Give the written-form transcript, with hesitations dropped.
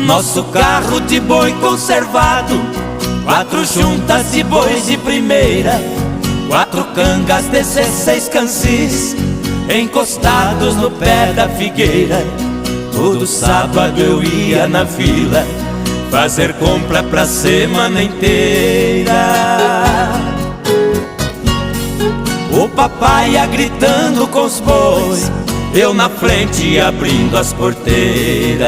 nosso carro de boi conservado, 4 juntas de bois de primeira, 4 cangas, 16 cansis, encostados no pé da figueira. Todo sábado eu ia na vila fazer compra pra semana inteira. O papai ia gritando com os bois, eu na frente abrindo as porteiras.